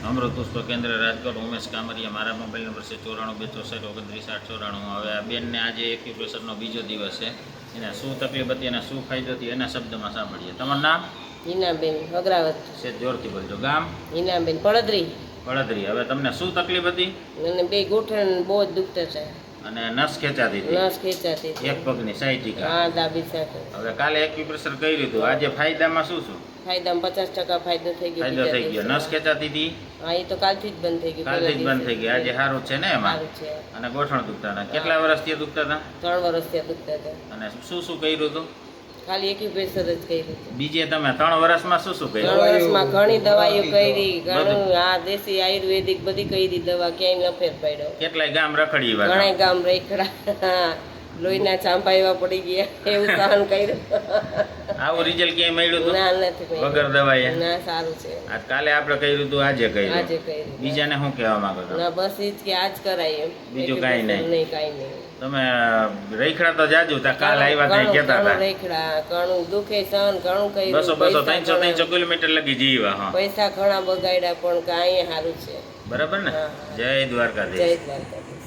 અમૃત પુષ્પ કેન્દ્ર રાજકોટ ઉમેશ કામરિયા મારા મોબાઈલ નંબર છે 94 264 29 894. હવે આ બેનને આજે એક્યુપ્રેશરનો બીજો દિવસ છે. એને શું તકલીફ હતી અને શું ફાયદો હતી એના શબ્દમાં સાંભળીએ. તમારું નામ? હિનાબેન અગ્રાવત. છે જોરથી બોલજો. ગામ? હિનાબેન પડદરી. પડદરી. હવે તમને શું તકલીફ હતી? અને બે ગોઠણ બહુ જ દુખતા છે અને નસ ખેંચાતી હતી? નસ ખેંચાતી હતી. એક પગની સાઈટિકા? હા, ડાબી સાથે. હવે કાલે એક્યુપ્રેશર કર્યું હતું, આજે ફાયદામાં શું શું? ફાયદામાં 50% ફાયદો થઈ ગયો. ફાયદો થઈ ગયો. નસ ખેંચાતી હતી? હા, એ તો કાલથી જ બંધ થઈ ગયું. કાલથી જ બંધ થઈ ગઈ. આજે સારું છે ને એમાં? સારું છે. અને ગોઠણ દુખતા હતા? કેટલા વર્ષથી દુખતા હતા? 3 વર્ષથી દુખતા હતા. અને શું શું કર્યું હતું? ખાલી એક્યુપ્રેશર જ કર્યું હતું. બીજે તમે 3 વર્ષમાં શું શું 3 કર્યું? વર્ષમાં ઘણી દવાઈઓ કરી, ઘણું આ દેશી આયુર્વેદિક બધી કરી દવા, ક્યાંય ન ફેર પડ્યો. કેટલાય ગામ રખડી ઘણા આવ્યા? ગામ રેખડા લોહીના ચાંપા એવા પડી ગયા, એવું સહન કર્યું. આવું રિઝલ્ટ ક્યાંય મળ્યું હતું? ના, નથી મળ્યું. વગર દવાએ? ના, સારું છે. આજ કાલે આપણે કર્યું હતું, આજે કર્યું. આજે કર્યું. બીજાને શું કહેવા માંગો છો? ના, બસ ઈ જ કે આજ કરાય એમ. બીજું કાંઈ નહીં? નહીં, કાંઈ નહીં. તમે રેખડા તો જાજુ તા કાલ આવ્યા કઈ કહેતા હતા? રેખડા ઘણું દુખે, સહન ઘણું કર્યું. 200 300 કિલોમીટર લગી જીવા. હા, પૈસા ઘણા બગાડ્યા પણ કાંઈ સારું છે. બરાબર ને? હા. જય દ્વારકાધીશ. જય દ્વારકાધીશ.